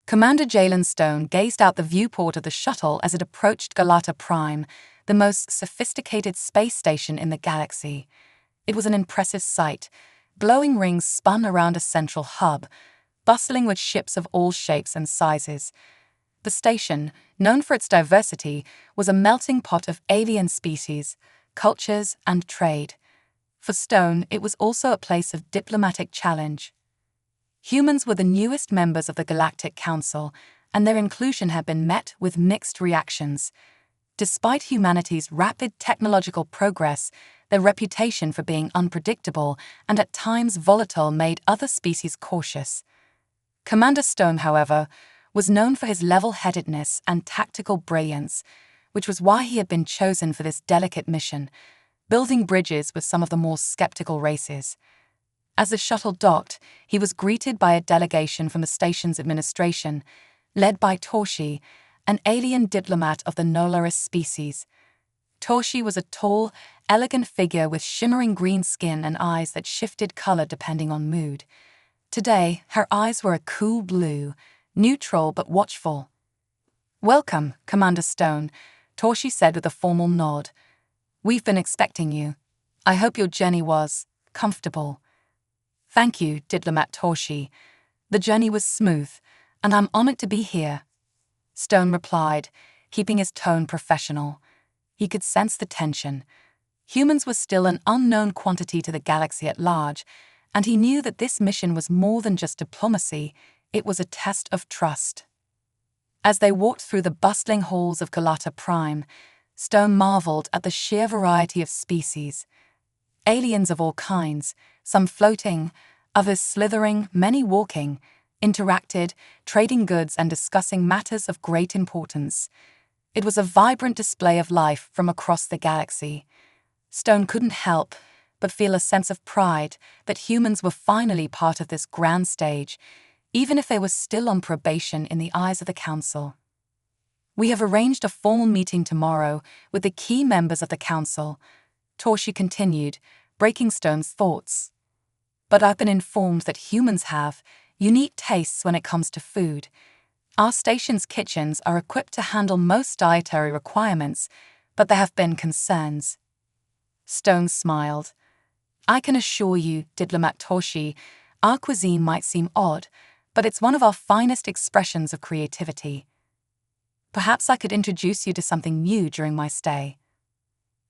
Commander Jalen Stone gazed out the viewport of the shuttle as it approached Galata Prime, the most sophisticated space station in the galaxy. It was an impressive sight. Glowing rings spun around a central hub, bustling with ships of all shapes and sizes. The station, known for its diversity, was a melting pot of alien species, cultures, and trade. For Stone, it was also a place of diplomatic challenge. Humans were the newest members of the Galactic Council, and their inclusion had been met with mixed reactions. Despite humanity's rapid technological progress, their reputation for being unpredictable and at times volatile made other species cautious. Commander Stone, however, was known for his level-headedness and tactical brilliance, which was why he had been chosen for this delicate mission, building bridges with some of the more skeptical races. As the shuttle docked, he was greeted by a delegation from the station's administration, led by Torshi, an alien diplomat of the Nolaris species. Torshi was a tall, elegant figure with shimmering green skin and eyes that shifted color depending on mood. Today, her eyes were a cool blue, neutral but watchful. "Welcome, Commander Stone," Torshi said with a formal nod. "We've been expecting you. I hope your journey was comfortable." "Thank you, Diplomat Torshi. The journey was smooth, and I'm honored to be here," Stone replied, keeping his tone professional. He could sense the tension. Humans were still an unknown quantity to the galaxy at large, and he knew that this mission was more than just diplomacy, it was a test of trust. As they walked through the bustling halls of Galata Prime, Stone marveled at the sheer variety of species. Aliens of all kinds, some floating, others slithering, many walking, interacted, trading goods and discussing matters of great importance. It was a vibrant display of life from across the galaxy. Stone couldn't help but feel a sense of pride that humans were finally part of this grand stage, even if they were still on probation in the eyes of the Council. "We have arranged a formal meeting tomorrow with the key members of the Council," Torshi continued, breaking Stone's thoughts. "But I've been informed that humans have unique tastes when it comes to food. Our station's kitchens are equipped to handle most dietary requirements, but there have been concerns." Stone smiled. "I can assure you, Diplomat Torshi, our cuisine might seem odd, but it's one of our finest expressions of creativity. Perhaps I could introduce you to something new during my stay."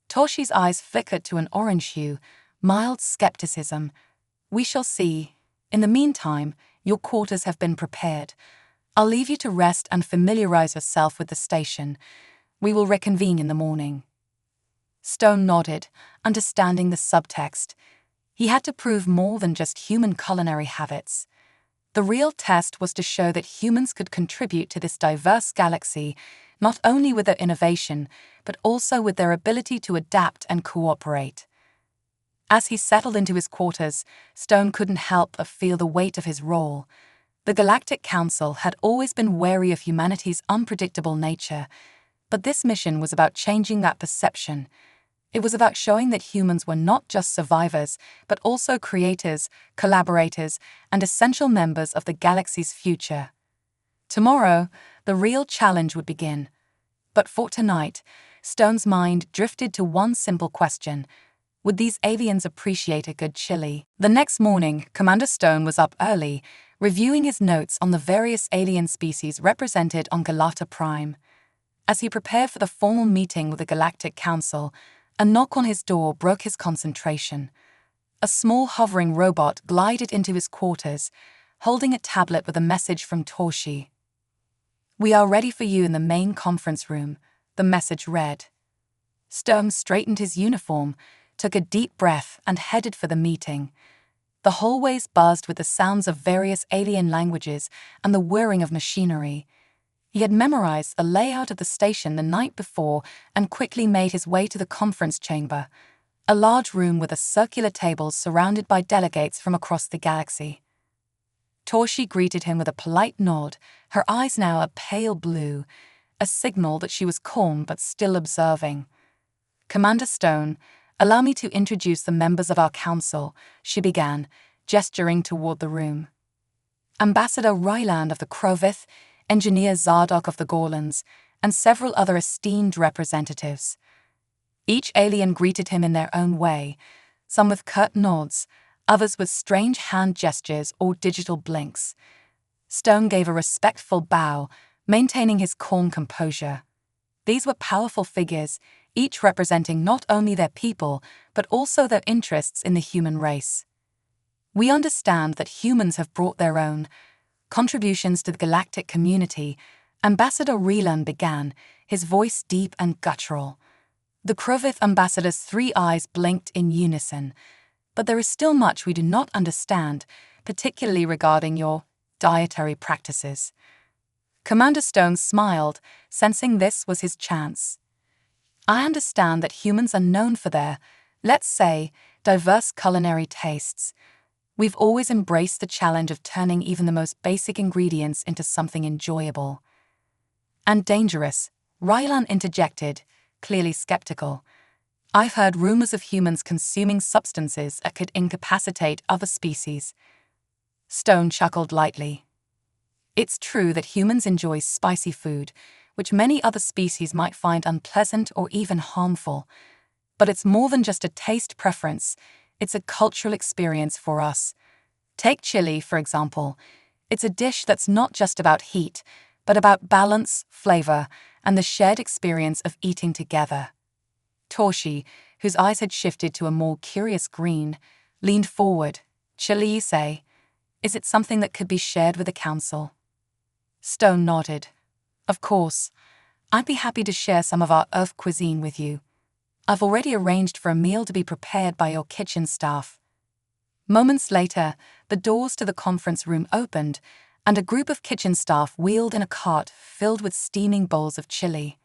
Torshi's eyes flickered to an orange hue, mild skepticism. "We shall see. In the meantime, your quarters have been prepared. I'll leave you to rest and familiarize yourself with the station. We will reconvene in the morning." Stone nodded, understanding the subtext. He had to prove more than just human culinary habits. The real test was to show that humans could contribute to this diverse galaxy, not only with their innovation, but also with their ability to adapt and cooperate. As he settled into his quarters, Stone couldn't help but feel the weight of his role. The Galactic Council had always been wary of humanity's unpredictable nature, but this mission was about changing that perception. It was about showing that humans were not just survivors, but also creators, collaborators, and essential members of the galaxy's future. Tomorrow, the real challenge would begin. But for tonight, Stone's mind drifted to one simple question: would these aliens appreciate a good chili? The next morning, Commander Stone was up early, reviewing his notes on the various alien species represented on Galata Prime. As he prepared for the formal meeting with the Galactic Council, a knock on his door broke his concentration. A small hovering robot glided into his quarters, holding a tablet with a message from Torshi. "We are ready for you in the main conference room," the message read. Stone straightened his uniform, took a deep breath, and headed for the meeting. The hallways buzzed with the sounds of various alien languages and the whirring of machinery. He had memorized the layout of the station the night before and quickly made his way to the conference chamber, a large room with a circular table surrounded by delegates from across the galaxy. Torshi greeted him with a polite nod, her eyes now a pale blue, a signal that she was calm but still observing. "Commander Stone, allow me to introduce the members of our council," she began, gesturing toward the room. Ambassador Ryland of the Krovith, Engineer Zardok of the Gorlans, and several other esteemed representatives. Each alien greeted him in their own way, some with curt nods, others with strange hand gestures or digital blinks. Stone gave a respectful bow, maintaining his calm composure. These were powerful figures, each representing not only their people, but also their interests in the human race. We understand that humans have brought their own contributions to the galactic community. Ambassador Ryland began, his voice deep and guttural. The Krovith ambassador's 3 eyes blinked in unison. But there is still much we do not understand, particularly regarding your dietary practices. Commander Stone smiled, sensing this was his chance. I understand that humans are known for their, let's say, diverse culinary tastes. We've always embraced the challenge of turning even the most basic ingredients into something enjoyable. And dangerous, Rylan interjected, clearly skeptical. I've heard rumors of humans consuming substances that could incapacitate other species. Stone chuckled lightly. It's true that humans enjoy spicy food, which many other species might find unpleasant or even harmful. But it's more than just a taste preference. It's a cultural experience for us. Take chili, for example. It's a dish that's not just about heat, but about balance, flavor, and the shared experience of eating together. Torshi, whose eyes had shifted to a more curious green, leaned forward. Chili, you say? Is it something that could be shared with the council? Stone nodded. Of course. I'd be happy to share some of our Earth cuisine with you. I've already arranged for a meal to be prepared by your kitchen staff. Moments later, the doors to the conference room opened, and a group of kitchen staff wheeled in a cart filled with steaming bowls of chili.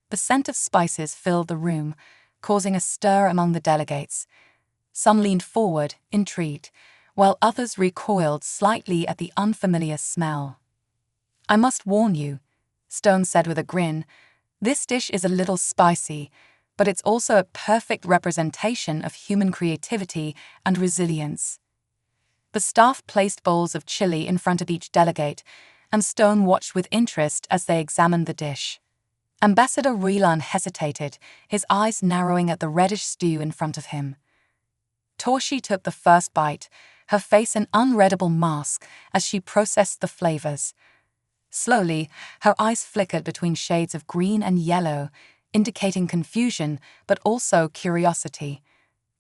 The scent of spices filled the room, causing a stir among the delegates. Some leaned forward, intrigued, while others recoiled slightly at the unfamiliar smell. I must warn you, Stone said with a grin, this dish is a little spicy, but it's also a perfect representation of human creativity and resilience. The staff placed bowls of chili in front of each delegate, and Stone watched with interest as they examined the dish. Ambassador Rylan hesitated, his eyes narrowing at the reddish stew in front of him. Torshi took the first bite, her face an unreadable mask as she processed the flavors. Slowly, her eyes flickered between shades of green and yellow, indicating confusion but also curiosity.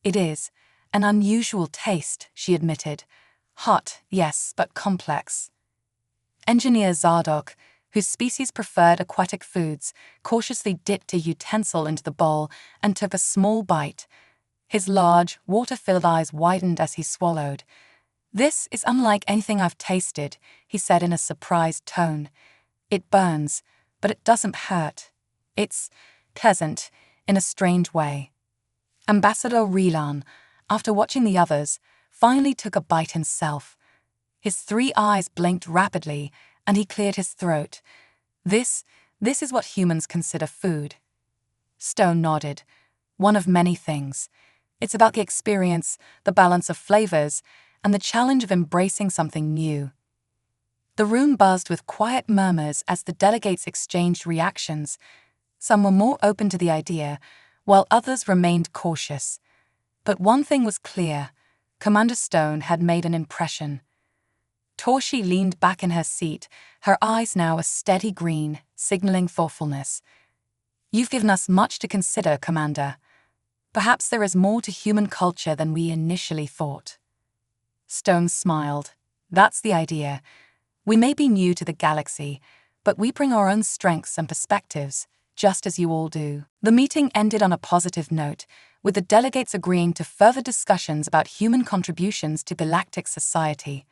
It is an unusual taste, she admitted. Hot, yes, but complex. Engineer Zardok, whose species preferred aquatic foods, cautiously dipped a utensil into the bowl and took a small bite. His large, water-filled eyes widened as he swallowed. This is unlike anything I've tasted, he said in a surprised tone. It burns, but it doesn't hurt. It's pleasant, in a strange way. Ambassador Rylan, after watching the others, finally took a bite himself. His 3 eyes blinked rapidly, and he cleared his throat. This is what humans consider food. Stone nodded. One of many things. It's about the experience, the balance of flavors, and the challenge of embracing something new. The room buzzed with quiet murmurs as the delegates exchanged reactions. Some were more open to the idea, while others remained cautious. But one thing was clear. Commander Stone had made an impression. Torshi leaned back in her seat, her eyes now a steady green, signaling thoughtfulness. You've given us much to consider, Commander. Perhaps there is more to human culture than we initially thought. Stone smiled. That's the idea. We may be new to the galaxy, but we bring our own strengths and perspectives, just as you all do. The meeting ended on a positive note, with the delegates agreeing to further discussions about human contributions to galactic society.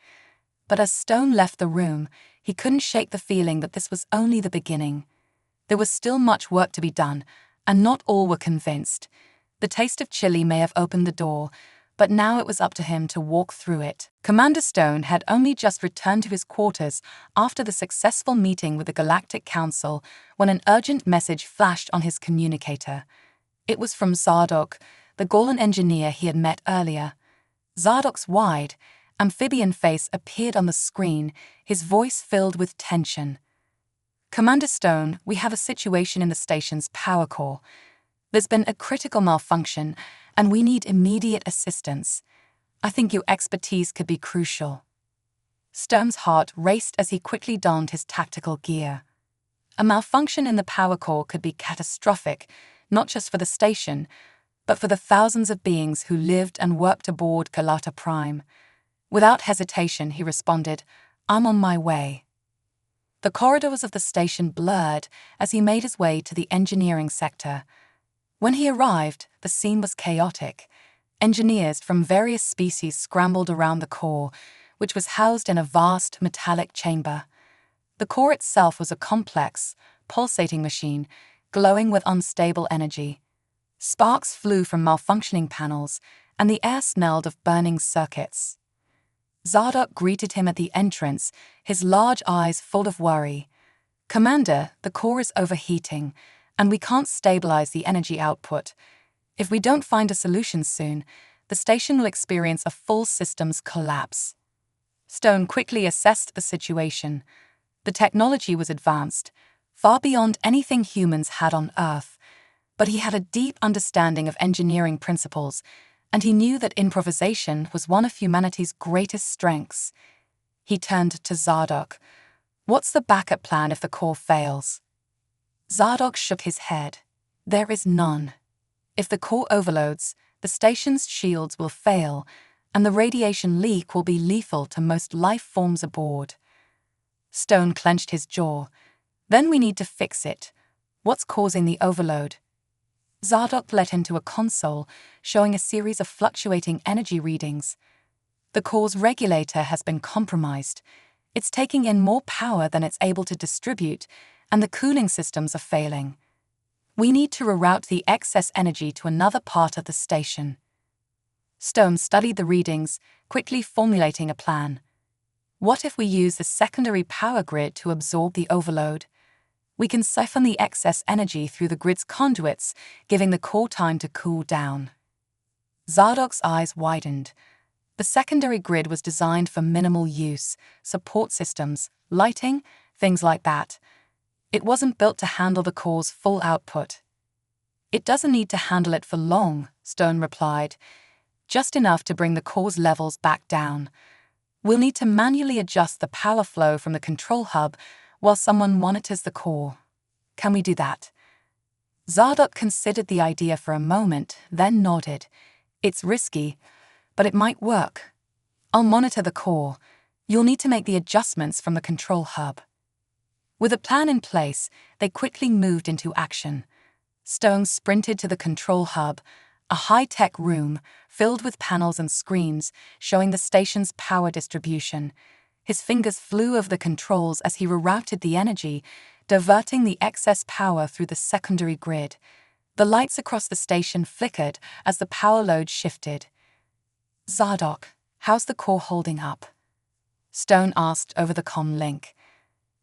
But as Stone left the room, he couldn't shake the feeling that this was only the beginning. There was still much work to be done, and not all were convinced. The taste of chili may have opened the door, but now it was up to him to walk through it. Commander Stone had only just returned to his quarters after the successful meeting with the Galactic Council when an urgent message flashed on his communicator. It was from Zardok, the Gorlan engineer he had met earlier. Zardok's wide, amphibian face appeared on the screen, his voice filled with tension. "Commander Stone, we have a situation in the station's power core. There's been a critical malfunction, and we need immediate assistance. I think your expertise could be crucial." Stone's heart raced as he quickly donned his tactical gear. A malfunction in the power core could be catastrophic, not just for the station, but for the thousands of beings who lived and worked aboard Galata Prime. Without hesitation, he responded, "I'm on my way." The corridors of the station blurred as he made his way to the engineering sector. When he arrived, the scene was chaotic. Engineers from various species scrambled around the core, which was housed in a vast metallic chamber. The core itself was a complex, pulsating machine, glowing with unstable energy. Sparks flew from malfunctioning panels, and the air smelled of burning circuits. Zardoc greeted him at the entrance, his large eyes full of worry. "Commander, the core is overheating, and we can't stabilize the energy output. If we don't find a solution soon, the station will experience a full systems collapse." Stone quickly assessed the situation. The technology was advanced, far beyond anything humans had on Earth, but he had a deep understanding of engineering principles, and he knew that improvisation was one of humanity's greatest strengths. He turned to Zardoc. "What's the backup plan if the core fails?" Zardoc shook his head. "There is none. If the core overloads, the station's shields will fail, and the radiation leak will be lethal to most life forms aboard." Stone clenched his jaw. "Then we need to fix it. What's causing the overload?" Zardoc led him to a console, showing a series of fluctuating energy readings. "The core's regulator has been compromised. It's taking in more power than it's able to distribute, and the cooling systems are failing. We need to reroute the excess energy to another part of the station." Stone studied the readings, quickly formulating a plan. "What if we use the secondary power grid to absorb the overload? We can siphon the excess energy through the grid's conduits, giving the core time to cool down." Zardoc's eyes widened. The secondary grid was designed for minimal use, support systems, lighting, things like that. It wasn't built to handle the core's full output. "It doesn't need to handle it for long," Stone replied. "Just enough to bring the core's levels back down. We'll need to manually adjust the power flow from the control hub while someone monitors the core. Can we do that?" Zardoc considered the idea for a moment, then nodded. "It's risky, but it might work. I'll monitor the core. You'll need to make the adjustments from the control hub." With a plan in place, they quickly moved into action. Stone sprinted to the control hub, a high-tech room filled with panels and screens showing the station's power distribution. His fingers flew over the controls as he rerouted the energy, diverting the excess power through the secondary grid. The lights across the station flickered as the power load shifted. "Zardoc, how's the core holding up?" Stone asked over the comm link.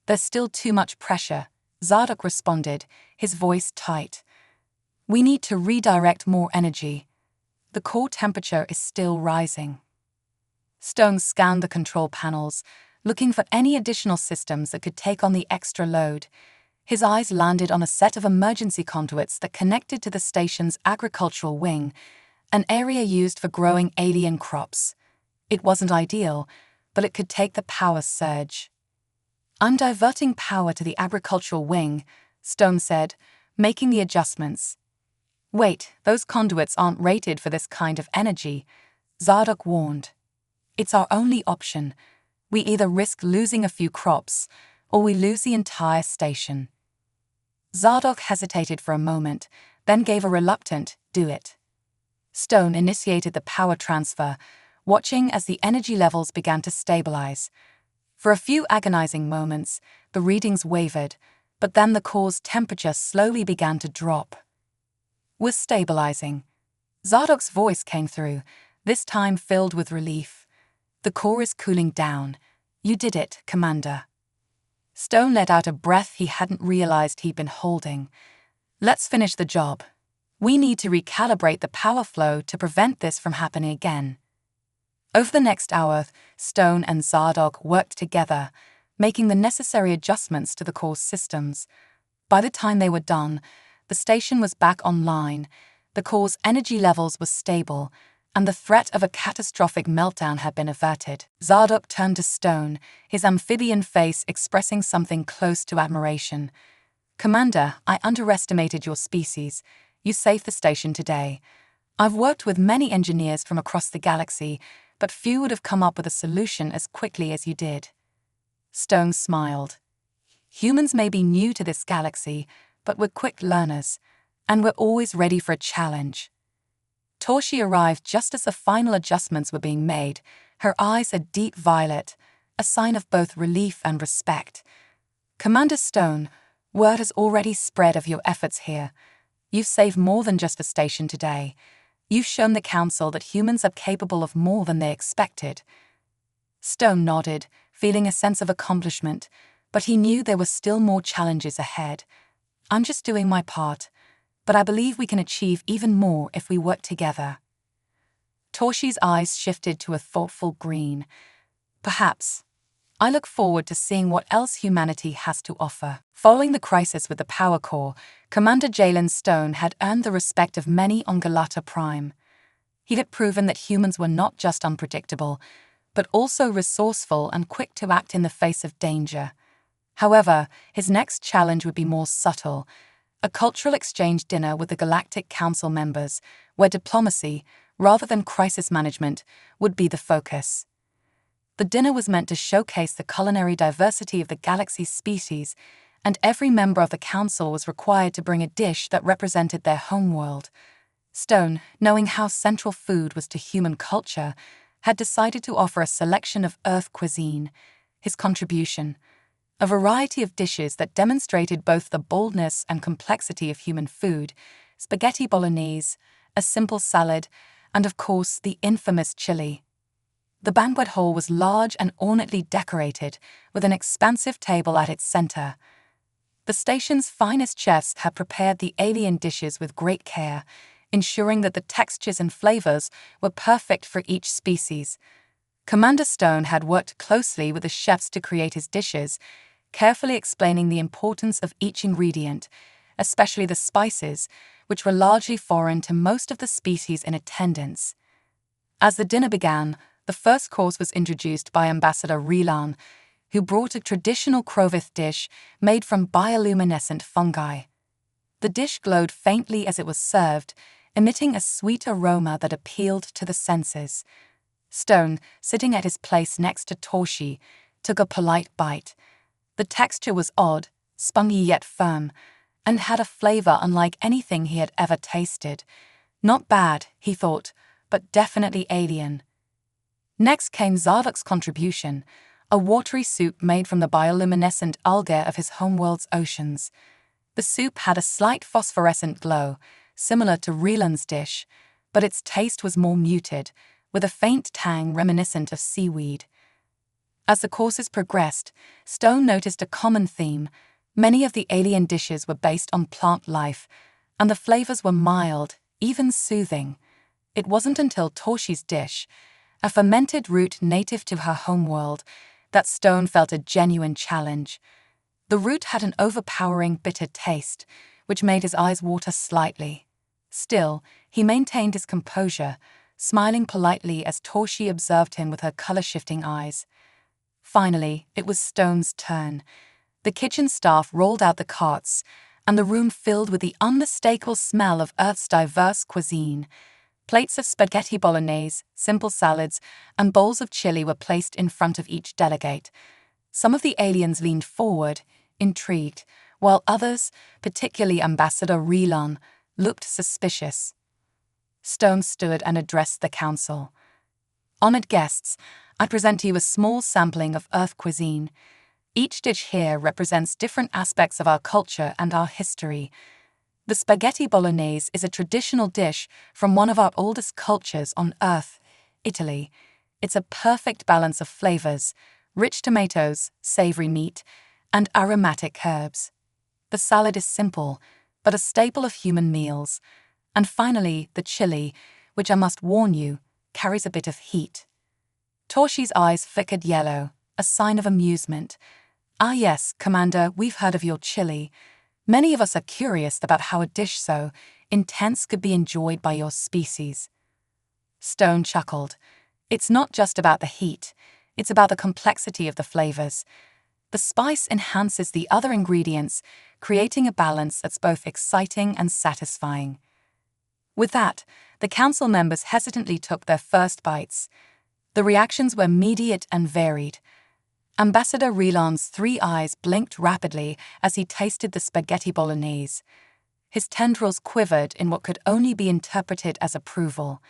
"There's still too much pressure," Zardoc responded, his voice tight. "We need to redirect more energy. The core temperature is still rising." Stone scanned the control panels, looking for any additional systems that could take on the extra load. His eyes landed on a set of emergency conduits that connected to the station's agricultural wing, an area used for growing alien crops. It wasn't ideal, but it could take the power surge. "I'm diverting power to the agricultural wing," Stone said, making the adjustments. "Wait, those conduits aren't rated for this kind of energy," Zardoc warned. "It's our only option. We either risk losing a few crops, or we lose the entire station." Zardoc hesitated for a moment, then gave a reluctant, "Do it." Stone initiated the power transfer, watching as the energy levels began to stabilize. For a few agonizing moments, the readings wavered, but then the core's temperature slowly began to drop. "We're stabilizing." Zardoc's voice came through, this time filled with relief. "The core is cooling down. You did it, Commander." Stone let out a breath he hadn't realized he'd been holding. "Let's finish the job. We need to recalibrate the power flow to prevent this from happening again." Over the next hour, Stone and Zardoz worked together, making the necessary adjustments to the core's systems. By the time they were done, the station was back online, the core's energy levels were stable, and the threat of a catastrophic meltdown had been averted. Zardoz turned to Stone, his amphibian face expressing something close to admiration. "Commander, I underestimated your species. You saved the station today. I've worked with many engineers from across the galaxy, but few would have come up with a solution as quickly as you did." Stone smiled. "Humans may be new to this galaxy, but we're quick learners, and we're always ready for a challenge." Torshi arrived just as the final adjustments were being made, her eyes a deep violet, a sign of both relief and respect. "Commander Stone, word has already spread of your efforts here. You've saved more than just the station today. You've shown the Council that humans are capable of more than they expected." Stone nodded, feeling a sense of accomplishment, but he knew there were still more challenges ahead. "I'm just doing my part, but I believe we can achieve even more if we work together." Torshi's eyes shifted to a thoughtful green. "Perhaps. I look forward to seeing what else humanity has to offer." Following the crisis with the power core, Commander Jalen Stone had earned the respect of many on Galata Prime. He had proven that humans were not just unpredictable, but also resourceful and quick to act in the face of danger. However, his next challenge would be more subtle: a cultural exchange dinner with the Galactic Council members, where diplomacy, rather than crisis management, would be the focus. The dinner was meant to showcase the culinary diversity of the galaxy's species, and every member of the council was required to bring a dish that represented their homeworld. Stone, knowing how central food was to human culture, had decided to offer a selection of Earth cuisine. His contribution: a variety of dishes that demonstrated both the boldness and complexity of human food: spaghetti bolognese, a simple salad, and of course the infamous chili. The banquet hall was large and ornately decorated, with an expansive table at its center. The station's finest chefs had prepared the alien dishes with great care, ensuring that the textures and flavors were perfect for each species. Commander Stone had worked closely with the chefs to create his dishes, carefully explaining the importance of each ingredient, especially the spices, which were largely foreign to most of the species in attendance. As the dinner began, the first course was introduced by Ambassador Relan, who brought a traditional Krovith dish made from bioluminescent fungi. The dish glowed faintly as it was served, emitting a sweet aroma that appealed to the senses. Stone, sitting at his place next to Torshi, took a polite bite. The texture was odd, spongy yet firm, and had a flavor unlike anything he had ever tasted. Not bad, he thought, but definitely alien. Next came Zardok's contribution, a watery soup made from the bioluminescent algae of his homeworld's oceans. The soup had a slight phosphorescent glow, similar to Relan's dish, but its taste was more muted, with a faint tang reminiscent of seaweed. As the courses progressed, Stone noticed a common theme. Many of the alien dishes were based on plant life, and the flavors were mild, even soothing. It wasn't until Torshi's dish, a fermented root native to her homeworld, that Stone felt a genuine challenge. The root had an overpowering bitter taste, which made his eyes water slightly. Still, he maintained his composure, smiling politely as Torshi observed him with her color-shifting eyes. Finally, it was Stone's turn. The kitchen staff rolled out the carts, and the room filled with the unmistakable smell of Earth's diverse cuisine. Plates of spaghetti bolognese, simple salads, and bowls of chili were placed in front of each delegate. Some of the aliens leaned forward, intrigued, while others, particularly Ambassador Relan, looked suspicious. Stone stood and addressed the council. "Honored guests, I present to you a small sampling of Earth cuisine. Each dish here represents different aspects of our culture and our history. The spaghetti bolognese is a traditional dish from one of our oldest cultures on Earth, Italy. It's a perfect balance of flavors: rich tomatoes, savory meat, and aromatic herbs. The salad is simple, but a staple of human meals. And finally, the chili, which I must warn you, carries a bit of heat." Torshi's eyes flickered yellow, a sign of amusement. "Ah yes, Commander, we've heard of your chili. Many of us are curious about how a dish so intense could be enjoyed by your species." Stone chuckled. "It's not just about the heat, it's about the complexity of the flavors. The spice enhances the other ingredients, creating a balance that's both exciting and satisfying." With that, the council members hesitantly took their first bites. The reactions were immediate and varied. Ambassador Relan's 3 eyes blinked rapidly as he tasted the spaghetti bolognese. His tendrils quivered in what could only be interpreted as approval.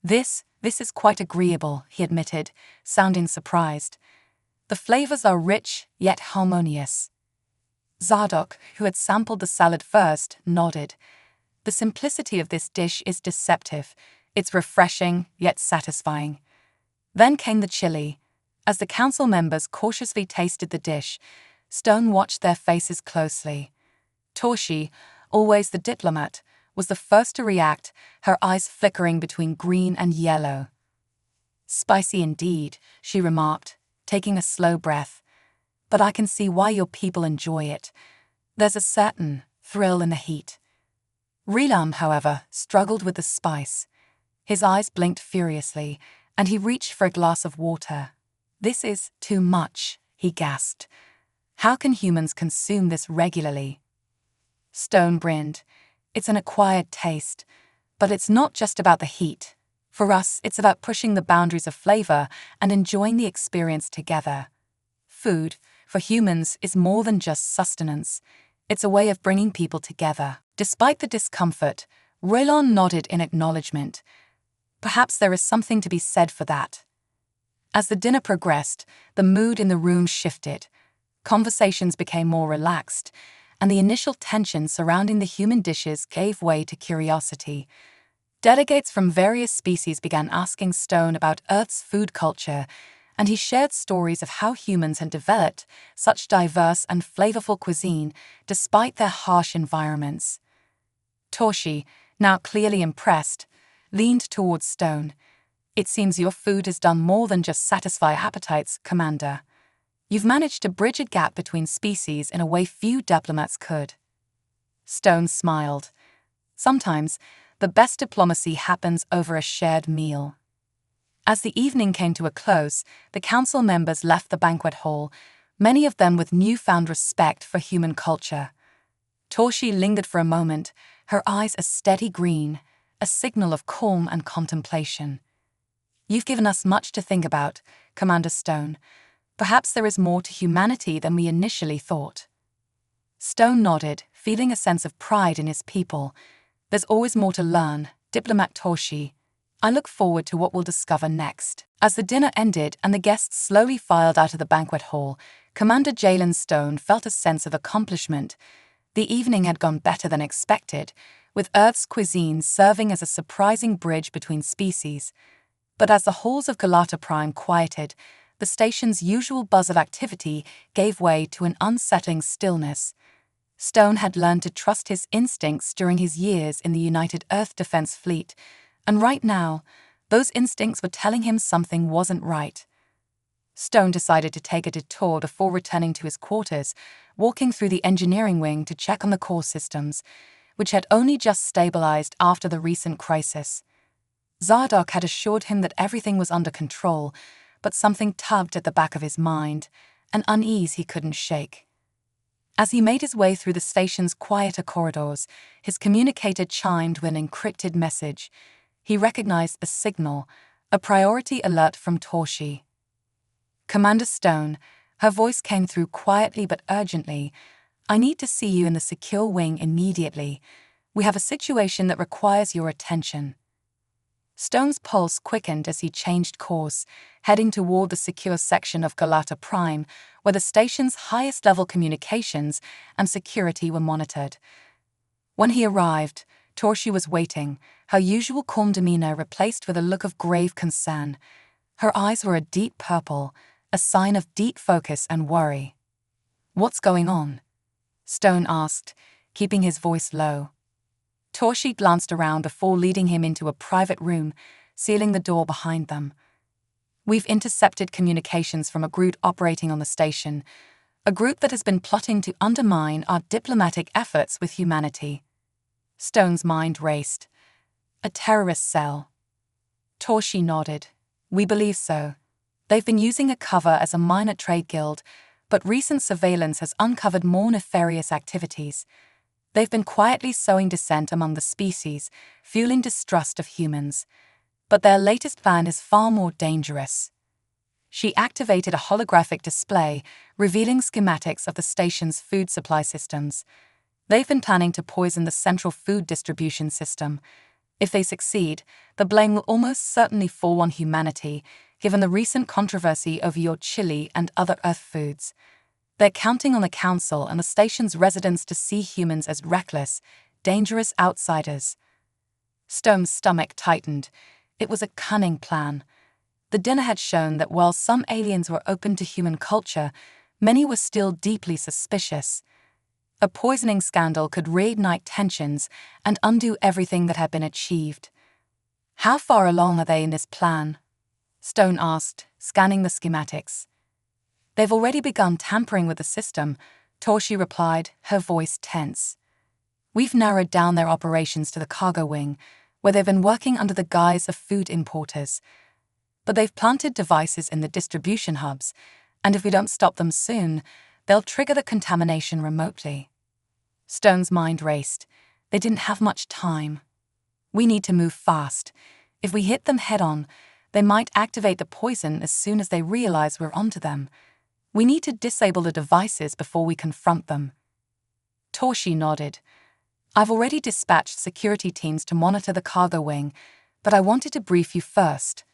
This is quite agreeable," he admitted, sounding surprised. "The flavors are rich, yet harmonious." Zadok, who had sampled the salad first, nodded. "The simplicity of this dish is deceptive. It's refreshing, yet satisfying." Then came the chili. As the council members cautiously tasted the dish, Stone watched their faces closely. Torshi, always the diplomat, was the first to react, her eyes flickering between green and yellow. "Spicy indeed," she remarked, taking a slow breath. "But I can see why your people enjoy it. There's a certain thrill in the heat." Relam, however, struggled with the spice. His eyes blinked furiously, and he reached for a glass of water. "This is too much," he gasped. "How can humans consume this regularly?" Stone grinned. "It's an acquired taste, but it's not just about the heat. For us, it's about pushing the boundaries of flavor and enjoying the experience together. Food, for humans, is more than just sustenance. It's a way of bringing people together." Despite the discomfort, Roland nodded in acknowledgement. Perhaps there is something to be said for that. As the dinner progressed, the mood in the room shifted. Conversations became more relaxed, and the initial tension surrounding the human dishes gave way to curiosity. Delegates from various species began asking Stone about Earth's food culture, and he shared stories of how humans had developed such diverse and flavorful cuisine despite their harsh environments. Torshi, now clearly impressed, leaned towards Stone. "It seems your food has done more than just satisfy appetites, Commander. You've managed to bridge a gap between species in a way few diplomats could." Stone smiled. "Sometimes, the best diplomacy happens over a shared meal." As the evening came to a close, the council members left the banquet hall, many of them with newfound respect for human culture. Torshi lingered for a moment, her eyes a steady green, a signal of calm and contemplation. "You've given us much to think about, Commander Stone. Perhaps there is more to humanity than we initially thought." Stone nodded, feeling a sense of pride in his people. "There's always more to learn, Diplomat Torshi. I look forward to what we'll discover next." As the dinner ended and the guests slowly filed out of the banquet hall, Commander Jalen Stone felt a sense of accomplishment. The evening had gone better than expected, with Earth's cuisine serving as a surprising bridge between species. But as the halls of Galata Prime quieted, the station's usual buzz of activity gave way to an unsettling stillness. Stone had learned to trust his instincts during his years in the United Earth Defense Fleet, and right now, those instincts were telling him something wasn't right. Stone decided to take a detour before returning to his quarters, walking through the engineering wing to check on the core systems, which had only just stabilized after the recent crisis. Zadok had assured him that everything was under control, but something tugged at the back of his mind, an unease he couldn't shake. As he made his way through the station's quieter corridors, his communicator chimed with an encrypted message. He recognized the signal, a priority alert from Torshi. "Commander Stone," her voice came through quietly but urgently. "I need to see you in the secure wing immediately. We have a situation that requires your attention." Stone's pulse quickened as he changed course, heading toward the secure section of Galata Prime, where the station's highest-level communications and security were monitored. When he arrived, Torshi was waiting, her usual calm demeanor replaced with a look of grave concern. Her eyes were a deep purple, a sign of deep focus and worry. "What's going on?" Stone asked, keeping his voice low. Torshi glanced around before leading him into a private room, sealing the door behind them. We've intercepted communications from a group operating on the station, a group that has been plotting to undermine our diplomatic efforts with humanity. Stone's mind raced. A terrorist cell. Torshi nodded. We believe so. They've been using a cover as a minor trade guild, but recent surveillance has uncovered more nefarious activities. They've been quietly sowing dissent among the species, fueling distrust of humans. But their latest plan is far more dangerous. She activated a holographic display, revealing schematics of the station's food supply systems. They've been planning to poison the central food distribution system. If they succeed, the blame will almost certainly fall on humanity, given the recent controversy over your chili and other Earth foods. They're counting on the Council and the station's residents to see humans as reckless, dangerous outsiders. Stone's stomach tightened. It was a cunning plan. The dinner had shown that while some aliens were open to human culture, many were still deeply suspicious. A poisoning scandal could reignite tensions and undo everything that had been achieved. How far along are they in this plan? Stone asked, scanning the schematics. They've already begun tampering with the system, Torshi replied, her voice tense. We've narrowed down their operations to the cargo wing, where they've been working under the guise of food importers. But they've planted devices in the distribution hubs, and if we don't stop them soon, they'll trigger the contamination remotely. Stone's mind raced. They didn't have much time. We need to move fast. If we hit them head-on, they might activate the poison as soon as they realize we're onto them. We need to disable the devices before we confront them. Torshi nodded. I've already dispatched security teams to monitor the cargo wing, but I wanted to brief you first.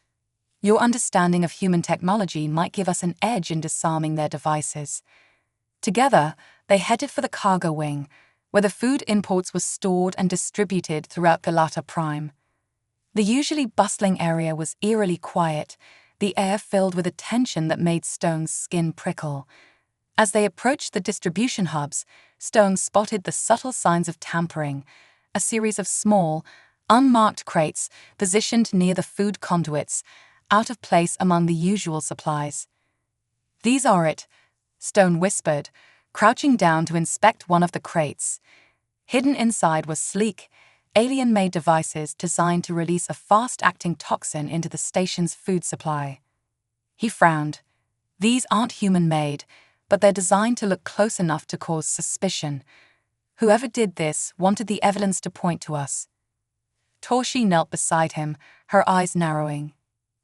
Your understanding of human technology might give us an edge in disarming their devices. Together, they headed for the cargo wing, where the food imports were stored and distributed throughout Galata Prime. The usually bustling area was eerily quiet, the air filled with a tension that made Stone's skin prickle. As they approached the distribution hubs, Stone spotted the subtle signs of tampering, a series of small, unmarked crates positioned near the food conduits, out of place among the usual supplies. These are it, Stone whispered, crouching down to inspect one of the crates. Hidden inside were sleek, alien-made devices designed to release a fast-acting toxin into the station's food supply. He frowned. These aren't human-made, but they're designed to look close enough to cause suspicion. Whoever did this wanted the evidence to point to us. Torshi knelt beside him, her eyes narrowing.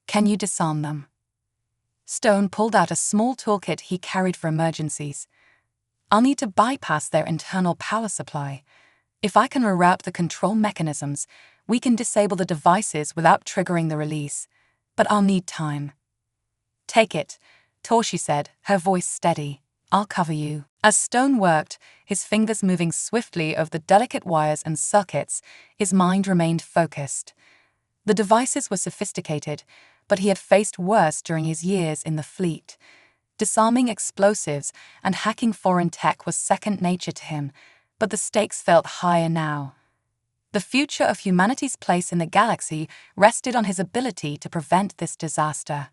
Can you disarm them? Stone pulled out a small toolkit he carried for emergencies. I'll need to bypass their internal power supply. If I can reroute the control mechanisms, we can disable the devices without triggering the release. But I'll need time. Take it, Torshi said, her voice steady. I'll cover you. As Stone worked, his fingers moving swiftly over the delicate wires and circuits, his mind remained focused. The devices were sophisticated, but he had faced worse during his years in the fleet. Disarming explosives and hacking foreign tech was second nature to him, but the stakes felt higher now. The future of humanity's place in the galaxy rested on his ability to prevent this disaster.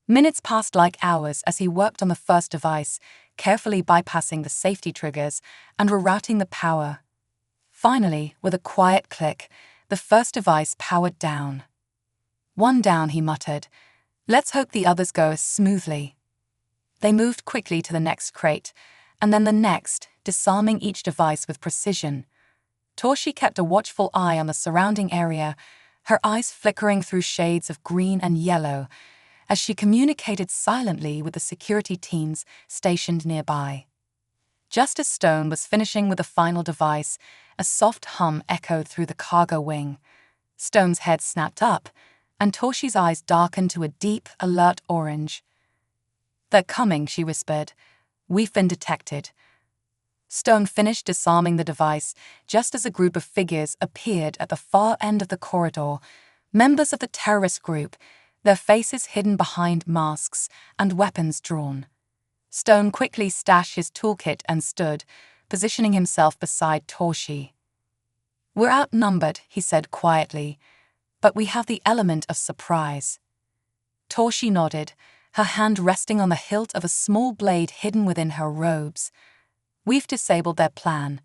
Minutes passed like hours as he worked on the first device, carefully bypassing the safety triggers and rerouting the power. Finally, with a quiet click, the first device powered down. One down, he muttered. Let's hope the others go as smoothly. They moved quickly to the next crate, and then the next, disarming each device with precision. Torshi kept a watchful eye on the surrounding area, her eyes flickering through shades of green and yellow, as she communicated silently with the security teams stationed nearby. Just as Stone was finishing with the final device, a soft hum echoed through the cargo wing. Stone's head snapped up, and Torshi's eyes darkened to a deep, alert orange. They're coming, she whispered. We've been detected. Stone finished disarming the device just as a group of figures appeared at the far end of the corridor, members of the terrorist group, their faces hidden behind masks and weapons drawn. Stone quickly stashed his toolkit and stood, positioning himself beside Torshi. We're outnumbered, he said quietly, but we have the element of surprise. Torshi nodded, her hand resting on the hilt of a small blade hidden within her robes. "We've disabled their plan.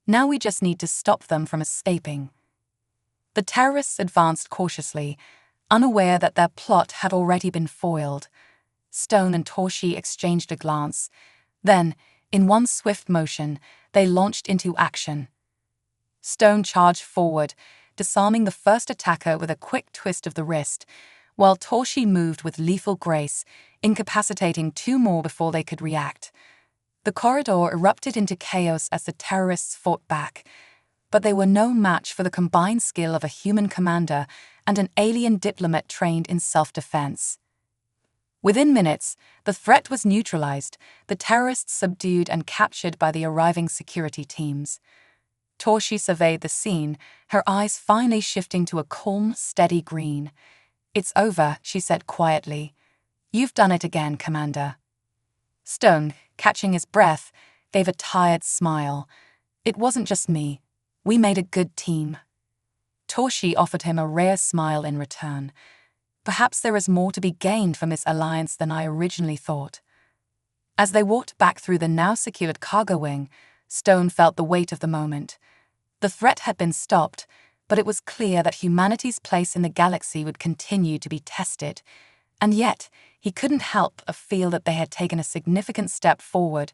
Now we just need to stop them from escaping." The terrorists advanced cautiously, unaware that their plot had already been foiled. Stone and Torshi exchanged a glance. Then, in one swift motion, they launched into action. Stone charged forward, disarming the first attacker with a quick twist of the wrist, while Torshi moved with lethal grace, incapacitating two more before they could react. The corridor erupted into chaos as the terrorists fought back, but they were no match for the combined skill of a human commander and an alien diplomat trained in self-defense. Within minutes, the threat was neutralized, the terrorists subdued and captured by the arriving security teams. Torshi surveyed the scene, her eyes finally shifting to a calm, steady green. "It's over," she said quietly. "You've done it again, Commander." Stone, catching his breath, gave a tired smile. "It wasn't just me. We made a good team." Torshi offered him a rare smile in return. "Perhaps there is more to be gained from this alliance than I originally thought." As they walked back through the now secured cargo wing, Stone felt the weight of the moment. The threat had been stopped, but it was clear that humanity's place in the galaxy would continue to be tested. And yet, he couldn't help but feel that they had taken a significant step forward,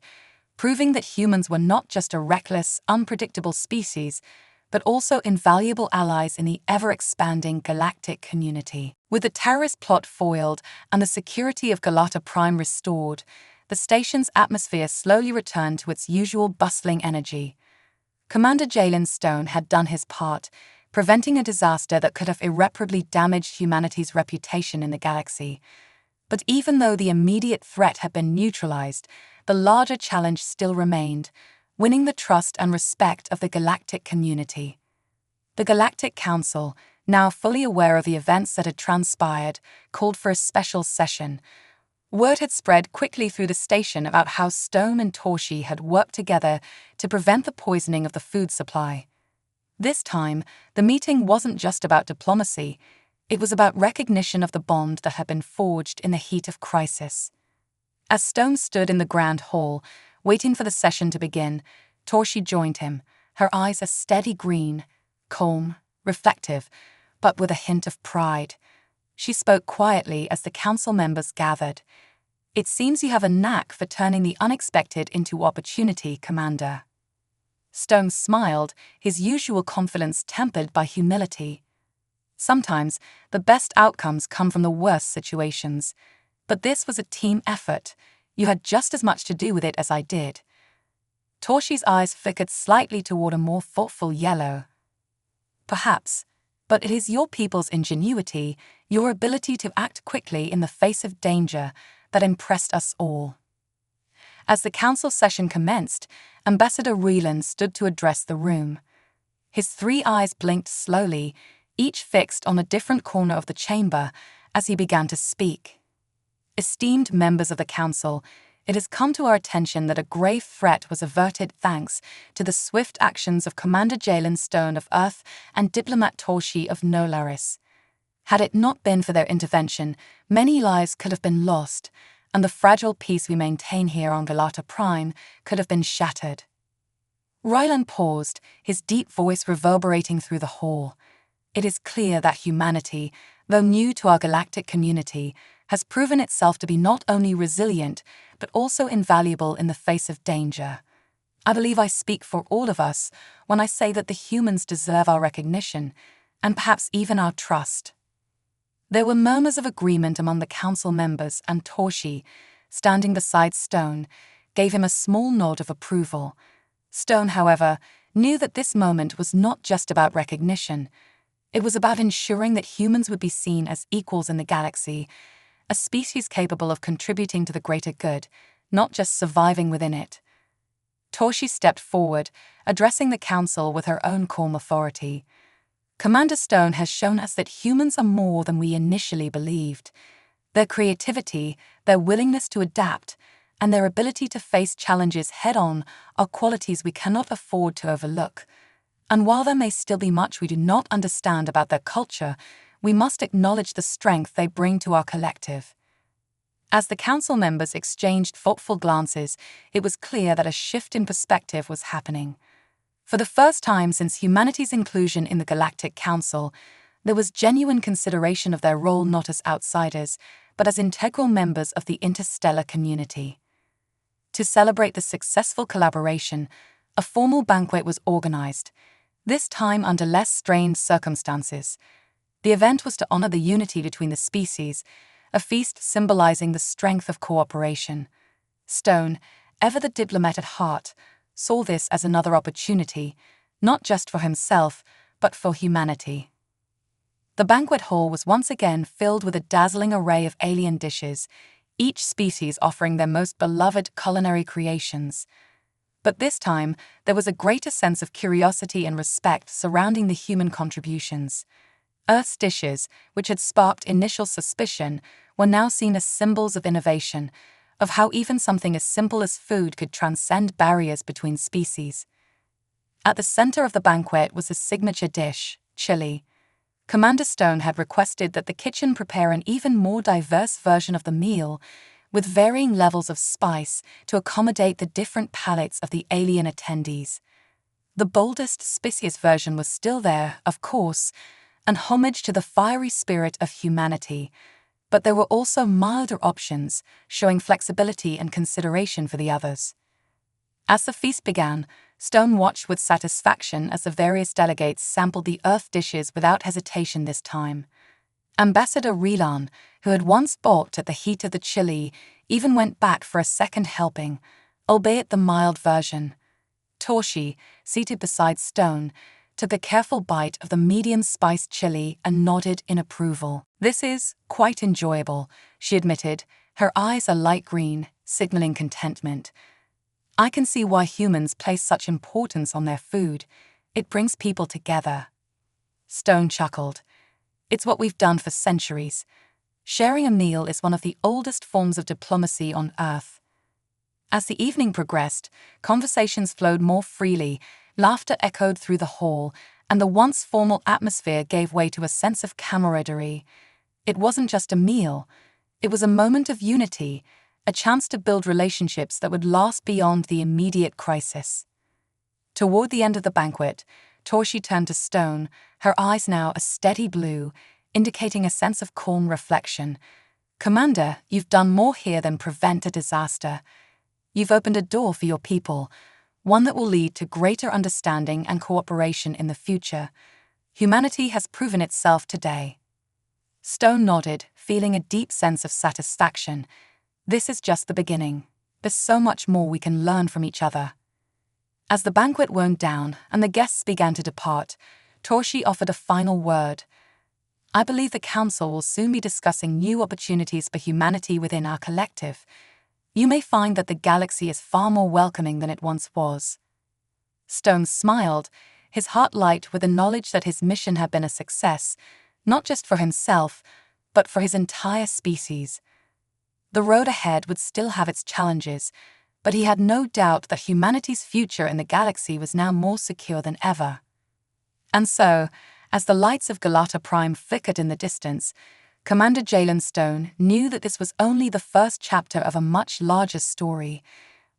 proving that humans were not just a reckless, unpredictable species, but also invaluable allies in the ever-expanding galactic community. With the terrorist plot foiled and the security of Galata Prime restored, the station's atmosphere slowly returned to its usual bustling energy. Commander Jalen Stone had done his part, preventing a disaster that could have irreparably damaged humanity's reputation in the galaxy. But even though the immediate threat had been neutralized, the larger challenge still remained: winning the trust and respect of the galactic community. The Galactic Council, now fully aware of the events that had transpired, called for a special session. Word had spread quickly through the station about how Stone and Torshi had worked together to prevent the poisoning of the food supply. This time, the meeting wasn't just about diplomacy, it was about recognition of the bond that had been forged in the heat of crisis. As Stone stood in the grand hall, waiting for the session to begin, Torshi joined him, her eyes a steady green, calm, reflective, but with a hint of pride. She spoke quietly as the council members gathered. "It seems you have a knack for turning the unexpected into opportunity, Commander." Stone smiled, his usual confidence tempered by humility. "Sometimes, the best outcomes come from the worst situations. But this was a team effort. You had just as much to do with it as I did." Torshi's eyes flickered slightly toward a more thoughtful yellow. "Perhaps, but it is your people's ingenuity, your ability to act quickly in the face of danger, that impressed us all." As the council session commenced, Ambassador Rieland stood to address the room. His three eyes blinked slowly, each fixed on a different corner of the chamber, as he began to speak. "Esteemed members of the council, it has come to our attention that a grave threat was averted thanks to the swift actions of Commander Jalen Stone of Earth and Diplomat Torshi of Nolaris. Had it not been for their intervention, many lives could have been lost, and the fragile peace we maintain here on Galata Prime could have been shattered." Ryland paused, his deep voice reverberating through the hall. "It is clear that humanity, though new to our galactic community, has proven itself to be not only resilient, but also invaluable in the face of danger. I believe I speak for all of us when I say that the humans deserve our recognition, and perhaps even our trust." There were murmurs of agreement among the council members, and Torshi, standing beside Stone, gave him a small nod of approval. Stone, however, knew that this moment was not just about recognition. It was about ensuring that humans would be seen as equals in the galaxy, a species capable of contributing to the greater good, not just surviving within it. Torshi stepped forward, addressing the council with her own calm authority. "Commander Stone has shown us that humans are more than we initially believed. Their creativity, their willingness to adapt, and their ability to face challenges head-on are qualities we cannot afford to overlook. And while there may still be much we do not understand about their culture, we must acknowledge the strength they bring to our collective. As the council members exchanged thoughtful glances, it was clear that a shift in perspective was happening. For the first time since humanity's inclusion in the Galactic Council, there was genuine consideration of their role not as outsiders, but as integral members of the interstellar community. To celebrate the successful collaboration, a formal banquet was organized, this time under less strained circumstances. The event was to honor the unity between the species, a feast symbolizing the strength of cooperation. Stone, ever the diplomat at heart, saw this as another opportunity, not just for himself, but for humanity. The banquet hall was once again filled with a dazzling array of alien dishes, each species offering their most beloved culinary creations. But this time, there was a greater sense of curiosity and respect surrounding the human contributions. Earth's dishes, which had sparked initial suspicion, were now seen as symbols of innovation, of how even something as simple as food could transcend barriers between species. At the center of the banquet was a signature dish, chili. Commander Stone had requested that the kitchen prepare an even more diverse version of the meal, with varying levels of spice to accommodate the different palates of the alien attendees. The boldest, spiciest version was still there, of course, an homage to the fiery spirit of humanity, but there were also milder options, showing flexibility and consideration for the others. As the feast began, Stone watched with satisfaction as the various delegates sampled the Earth dishes without hesitation this time. Ambassador Relan, who had once balked at the heat of the chili, even went back for a second helping, albeit the mild version. Torshi, seated beside Stone, took a careful bite of the medium-spiced chili and nodded in approval. "This is quite enjoyable," she admitted, her eyes a light green, signaling contentment. "I can see why humans place such importance on their food. It brings people together." Stone chuckled. "It's what we've done for centuries. Sharing a meal is one of the oldest forms of diplomacy on Earth." As the evening progressed, conversations flowed more freely, laughter echoed through the hall, and the once formal atmosphere gave way to a sense of camaraderie. It wasn't just a meal, it was a moment of unity, a chance to build relationships that would last beyond the immediate crisis. Toward the end of the banquet, Torshi turned to Stone, her eyes now a steady blue, indicating a sense of calm reflection. "Commander, you've done more here than prevent a disaster. You've opened a door for your people, one that will lead to greater understanding and cooperation in the future. Humanity has proven itself today." Stone nodded, feeling a deep sense of satisfaction. This is just the beginning. There's so much more we can learn from each other. As the banquet wound down and the guests began to depart, Torshi offered a final word. "I believe the Council will soon be discussing new opportunities for humanity within our collective. You may find that the galaxy is far more welcoming than it once was." Stone smiled, his heart light with the knowledge that his mission had been a success, not just for himself, but for his entire species. The road ahead would still have its challenges, but he had no doubt that humanity's future in the galaxy was now more secure than ever. And so, as the lights of Galata Prime flickered in the distance, Commander Jalen Stone knew that this was only the first chapter of a much larger story,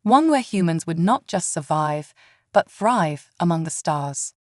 one where humans would not just survive, but thrive among the stars.